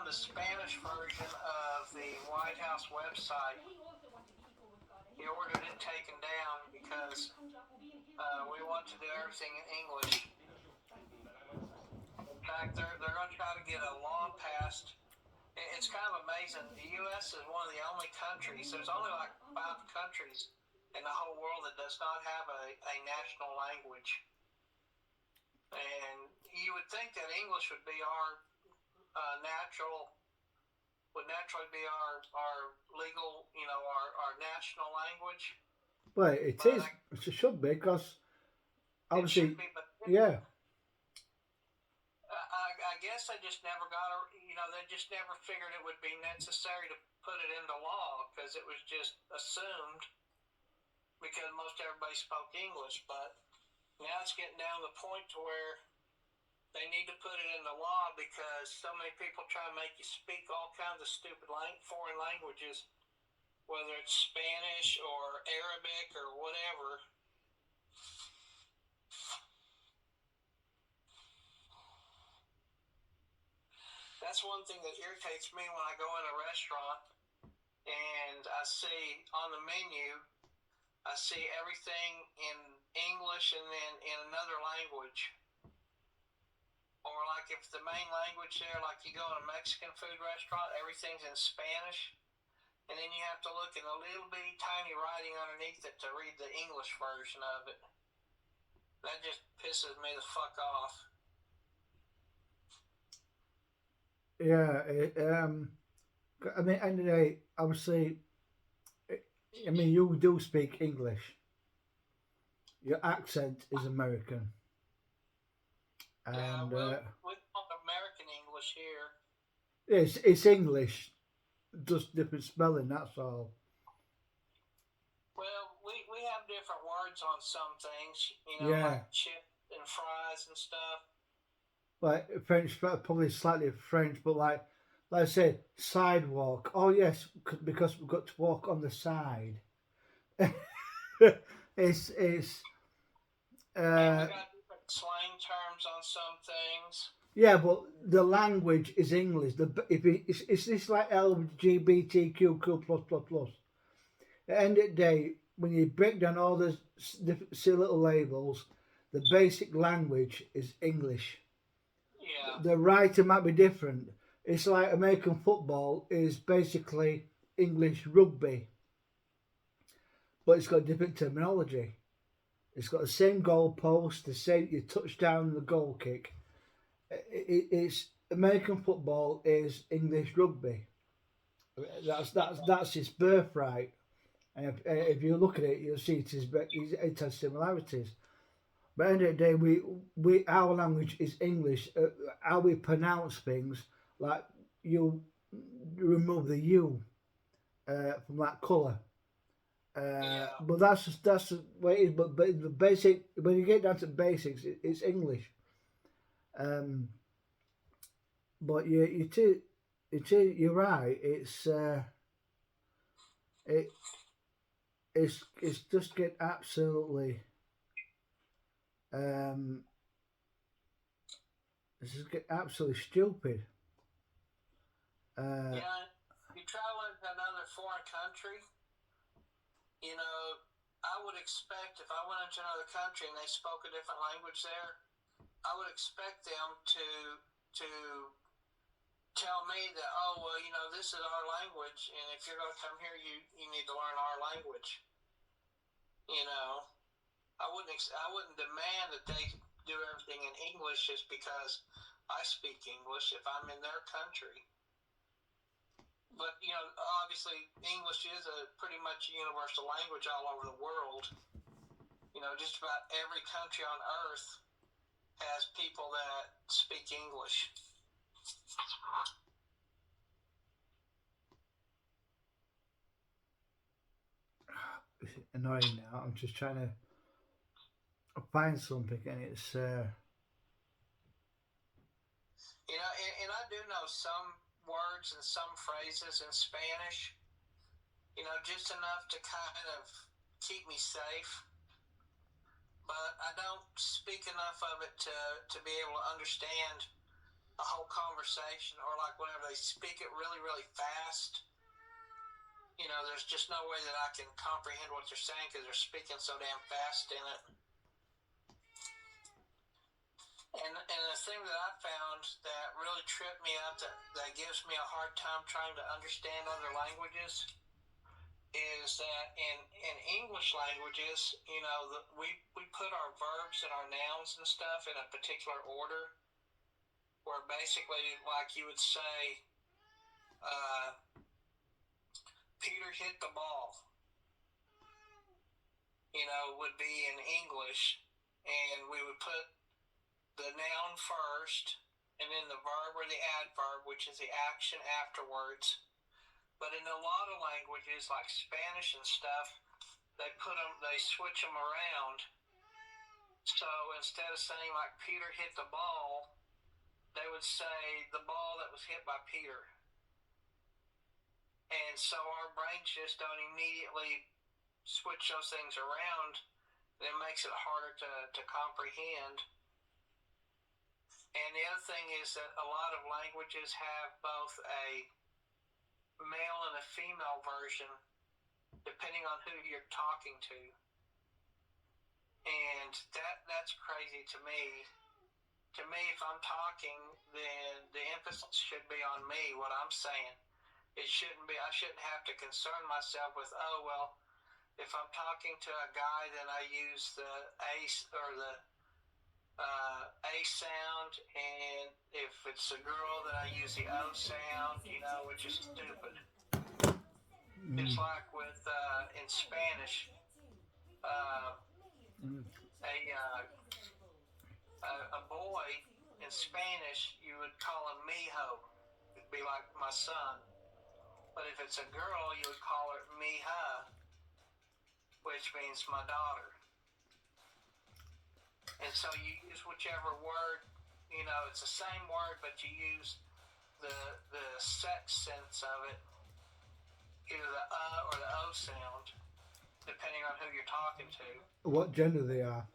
the Spanish version of the White House website. He ordered it taken down because we want to do everything in English. In fact, they're going to try to get a law passed. It's kind of amazing. The U.S. is one of the only countries. There's only like 5 countries in the whole world that does not have a national language. And you would think that English would be our naturally be our legal, our national language. Well, it But is. It should be because it should obviously, be. But yeah, I guess they just never got they just never figured it would be necessary to put it into law because it was just assumed because most everybody spoke English. But now it's getting down to the point to where they need to put it in the law because so many people try to make you speak all kinds of stupid foreign languages, whether it's Spanish or Arabic or whatever. That's one thing that irritates me when I go in a restaurant and I see on the menu, I see everything in English and then in another language. Or like if the main language there, like you go in a Mexican food restaurant, everything's in Spanish. And then you have to look at a little bitty tiny writing underneath it to read the English version of it. That just pisses me the fuck off. yeah. I mean, end of the day, obviously, I mean, you do speak English. Your accent is American, Yeah, and we talk American English here. it's English, just different spelling. That's all. Well, we have different words on some things, Yeah, like chips and fries and stuff. like French, probably slightly French, but like I say, sidewalk. Oh yes, because we've got to walk on the side. It's And we uh, got different slang terms on some things. yeah, but the language is English. If it's this like LGBTQ plus plus plus. At the end of the day, when you break down all the different silly little labels, the basic language is English. Yeah, The writer might be different. It's like American football is basically English rugby, but it's got different terminology. It's got the same goal post, the same your touchdown, and the goal kick. It's American football is English rugby. That's its birthright. And if you look at it, you'll see it has similarities. But at the end of the day, we our language is English. How we pronounce things, like you remove the U from that colour. yeah. But that's the way it is. But the basic, when you get down to basics, it's English. Um, but you're right. It it's just get absolutely um, it's just get absolutely stupid. Uh, You travel into another foreign country, you know, I would expect if I went into another country and they spoke a different language there, I would expect them to tell me that, oh well, this is our language, and if you're going to come here, you need to learn our language. You know, I wouldn't demand that they do everything in English just because I speak English if I'm in their country. But obviously, English is a pretty much universal language all over the world. Just about every country on Earth has people that speak English. it's annoying now. I'm just trying to find something, and it's And I do know some words and some phrases in Spanish. Just enough to kind of keep me safe. But I don't speak enough of it to be able to understand a whole conversation, or like whenever they speak it really, really fast. There's just no way that I can comprehend what they're saying because they're speaking so damn fast in it. And the thing that I found that really tripped me up, that gives me a hard time trying to understand other languages, is that in English languages, we put our verbs and our nouns and stuff in a particular order, where basically, like you would say, Peter hit the ball, would be in English, and we would put the noun first, and then the verb or the adverb, which is the action afterwards. But in a lot of languages, like Spanish and stuff, they switch them around. So instead of saying like Peter hit the ball, they would say the ball that was hit by Peter. And so our brains just don't immediately switch those things around. It makes it harder to comprehend. And the other thing is that a lot of languages have both a male and a female version, depending on who you're talking to. And that's crazy to me. To me, if I'm talking, then the emphasis should be on me, what I'm saying. I shouldn't have to concern myself with, oh, well, if I'm talking to a guy, then I use the A or the A sound, and if it's a girl, then I use the O sound, which is stupid. It's like with in Spanish, a boy in Spanish you would call him mijo. It'd be like my son. But if it's a girl, you would call her mija, which means my daughter. And so you use whichever word, it's the same word, but you use the sex sense of it, either the or the O sound, depending on who you're talking to. What gender they are.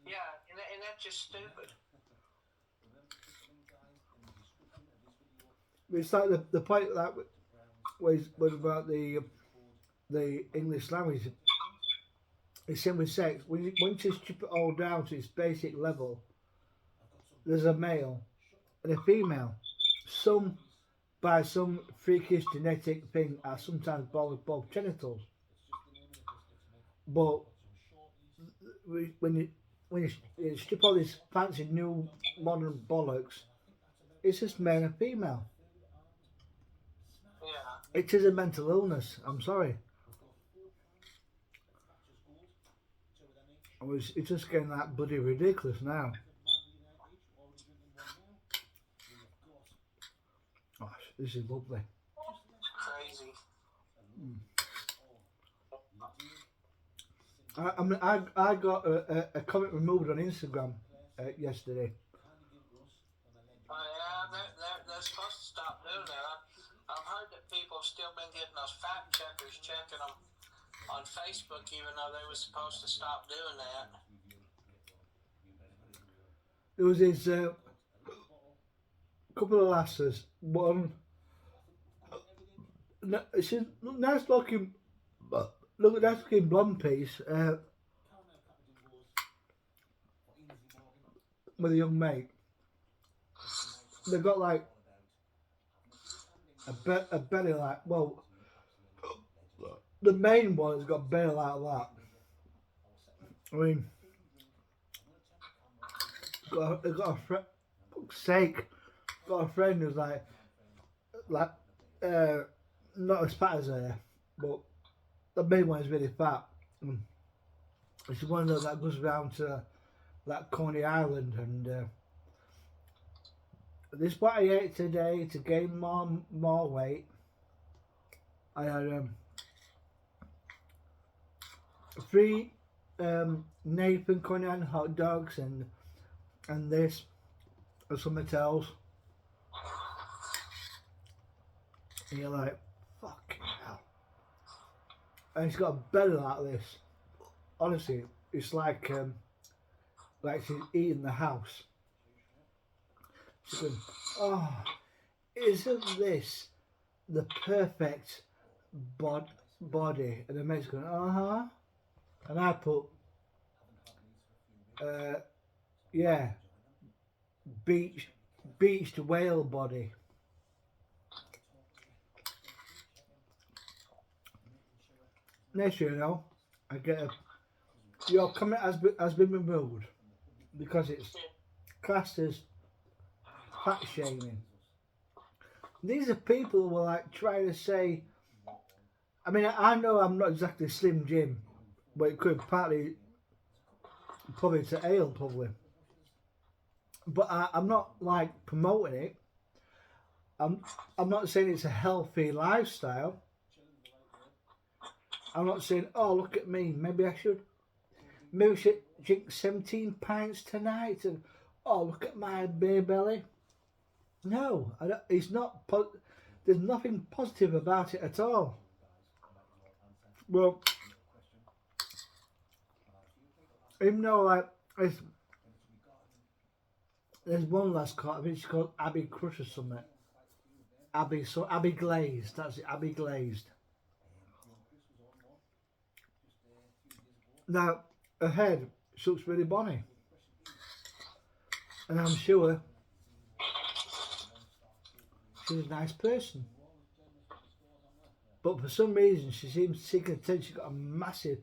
Yeah, and that's just stupid. It's like the point that was about the English language. It's same with sex. Once you strip it all down to its basic level, there's a male and a female. Some, by some freakish genetic thing, are sometimes born with both genitals. But when you strip all this fancy new modern bollocks, it's just male and female. Yeah. It is a mental illness. I'm sorry. It's just getting that bloody ridiculous now. Gosh, this is lovely. Crazy. I got a comment removed on Instagram yesterday. Oh yeah, they're supposed to stop doing that. I've heard that people have still been getting those fact checkers checking them on Facebook, even though they were supposed to stop doing that. There was this couple of lasses. One, she's nice looking, nice looking blonde piece with a young mate. They've got like a belly like, well, the main one has got belly like that. I mean, got a friend. Fuck's sake, got a friend who's like not as fat as her, but the main one is really fat. She's one of those that goes around to that Coney Island, and this is what I ate today to gain more weight. I had 3 Nathan Coney Island hot dogs and this and something else. And you're like, fucking hell. And she's got a belly like this. Honestly, it's like she's eating the house. She's going, oh, isn't this the perfect body? And the mate's going, uh-huh. And I put, uh, yeah, beach, beached whale body. Next year, you know, I get a, your comment has been removed because it's classed as fat shaming. These are people who are like trying to say, I mean, I know I'm not exactly Slim Jim, but it could partly, probably to ale, probably. But I'm not like promoting it. I'm, I'm not saying it's a healthy lifestyle. I'm not saying, oh, look at me, maybe I should drink 17 pints tonight and, oh, look at my beer belly. No, it's not, there's nothing positive about it at all. Well, even though like there's one last called, I think she's called Abby Crush or something. Abby Glazed. That's it, Abby Glazed. Now her head looks really bonny, and I'm sure she's a nice person. But for some reason, she seems seeking attention. She's got a massive.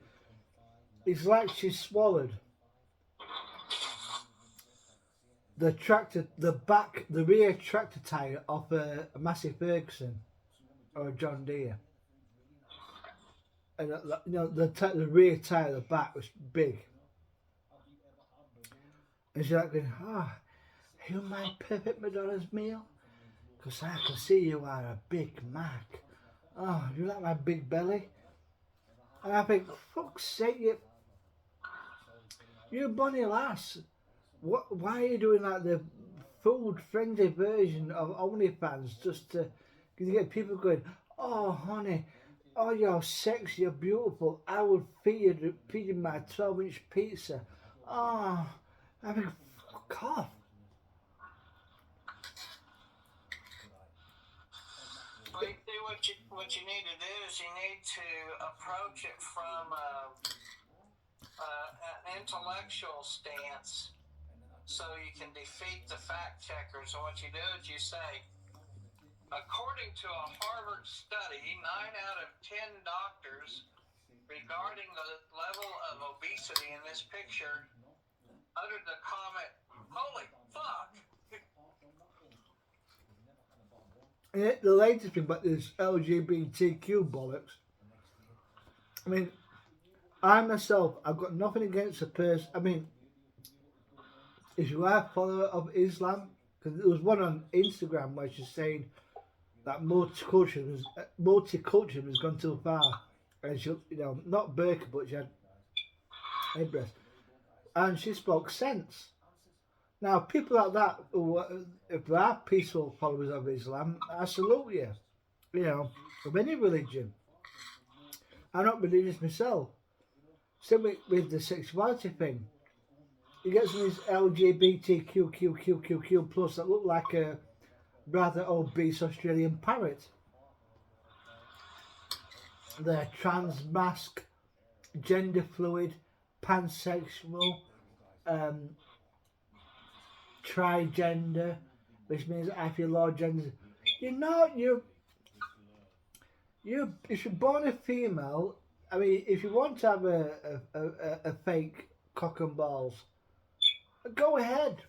It's like she's swallowed the rear tractor tire off a massive Ferguson or a John Deere, and you know the rear tire, the back was big, and she's like going, "Ah, oh, you my perfect Madonna's meal, because I can see you are a Big Mac. Oh, you like my big belly?" And I think, fuck's sake, you're a bonny lass. What? Why are you doing like the food-friendly version of OnlyFans just to? Because you get people going, "Oh, honey, oh, you're sexy, you're beautiful. I would feed you my 12-inch pizza." Oh, I mean, fuck off. Well, you see what you need to do is you need to approach it from an intellectual stance, so you can defeat the fact checkers. And what you do is you say, according to a Harvard study, 9 out of 10 doctors regarding the level of obesity in this picture uttered the comment, "Holy fuck." The latest thing about this LGBTQ bollocks. I mean, I myself, I've got nothing against a person. I mean, if you are a follower of Islam, because there was one on Instagram where she's saying that multiculturalism has gone too far, and she, you know, not burqa, but she had headdress, and she spoke sense. Now, people like that, who, if they are peaceful followers of Islam, I salute you. You know, of any religion. I'm not religious myself. Same with the sexuality thing. You get some of these LGBTQQQQQ plus that look like a rather obese Australian parrot. They're trans, mask, gender fluid, pansexual, trigender, which means I feel all genders. You're not. If you're born a female, I mean, if you want to have a fake cock and balls, go ahead,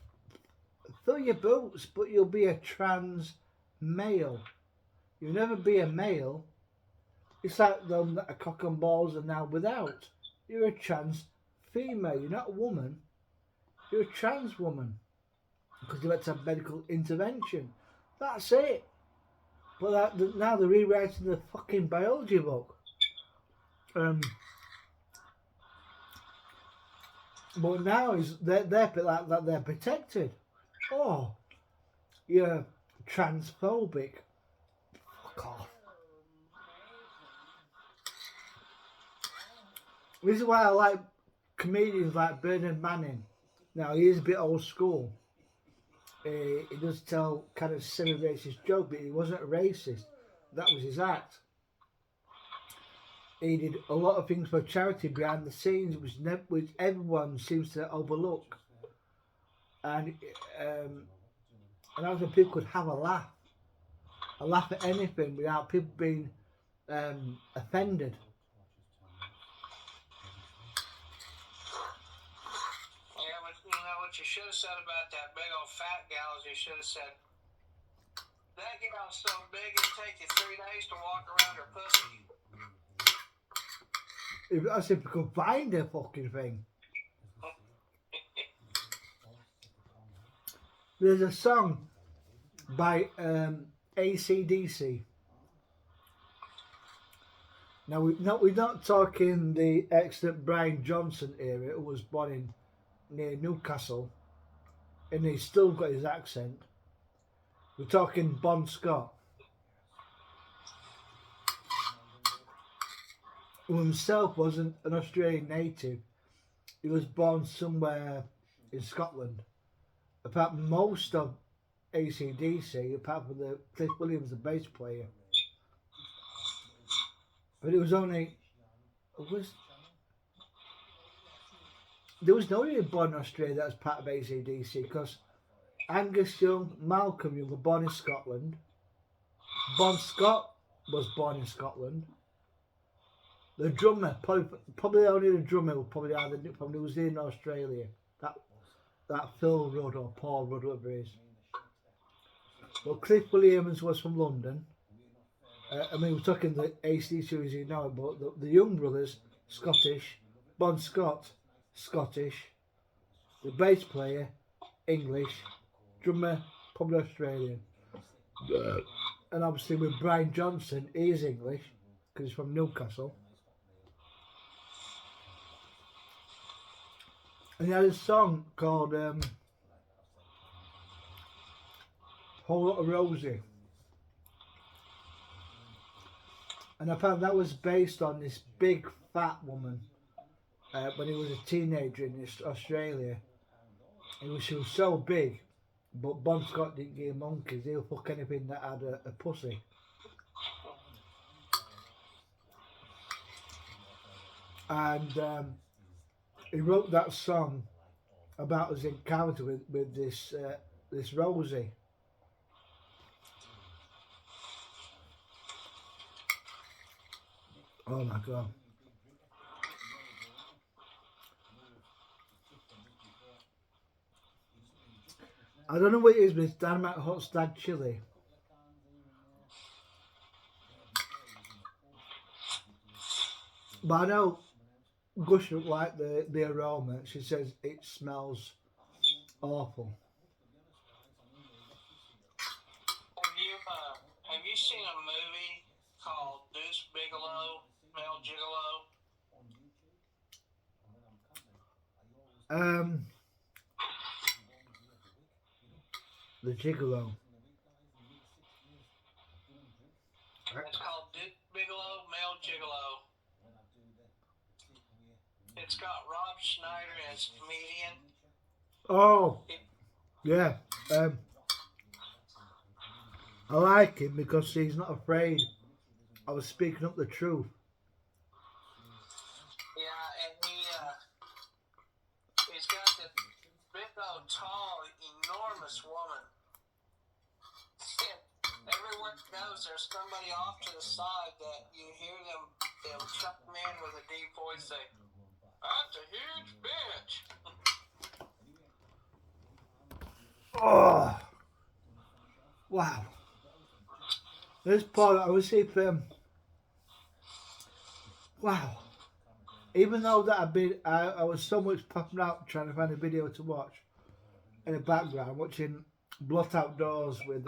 fill your boots, but you'll be a trans male. You'll never be a male. It's like them that are cock and balls and now without. You're a trans female. You're not a woman. You're a trans woman because you had to have medical intervention. That's it. But now they're rewriting the fucking biology book. But now they're like that they're protected. Oh, you're transphobic. Fuck off. This is why I like comedians like Bernard Manning. Now he is a bit old school, he does tell kind of semi-racist joke, but he wasn't a racist. That was his act. He did a lot of things for charity behind the scenes, which everyone seems to overlook. And and also people could have a laugh at anything without people being offended. Yeah, but you know what you should have said about that big old fat gal is you should have said, that gal's so big it'd take you 3 days to walk around her pussy. That's if we could find a fucking thing. There's a song by AC/DC. Now we're not talking the excellent Brian Johnson era, who was born in near Newcastle, and he's still got his accent. We're talking Bon Scott, who himself wasn't an Australian native. He was born somewhere in Scotland. Apart from most of AC/DC, apart from the Cliff Williams, the bass player. But it was only there was nobody born in Australia that was part of AC/DC because Angus Young, Malcolm Young were born in Scotland. Bon Scott was born in Scotland. The drummer, probably only the drummer, was probably either from New Zealand or Australia. That Phil Rudd or Paul Rudd, whatever it is. But Cliff Williams was from London. I mean, we're talking the AC series, you know, but the Young brothers, Scottish. Bon Scott, Scottish. The bass player, English. Drummer, probably Australian. And obviously with Brian Johnson, he is English because he's from Newcastle. And he had a song called Whole Lot of Rosie. And apparently that was based on this big fat woman when he was a teenager in Australia. She was so big, but Bon Scott didn't give monkeys. He'll fuck anything that had a pussy. And he wrote that song about his encounter with this Rosie. Oh my god. I don't know what it is, but it's dynamite hot stag chili. But I know Gush looked like the aroma. She says it smells awful. Have you seen a movie called Deuce Bigelow, Mel Gigolo? The Gigolo. It's called Deuce Bigelow, Mel Gigolo. It's got Rob Schneider as comedian. Oh, yeah. I like him because he's not afraid of speaking up the truth. Yeah, and he's got this big old, tall, enormous woman. Everywhere he goes, there's somebody off to the side that you hear they'll chuck him in with a deep voice, say, "That's a huge bitch." Oh, wow. This part, I was if wow. Even though that I was so much popping out trying to find a video to watch in the background, watching Blot Outdoors with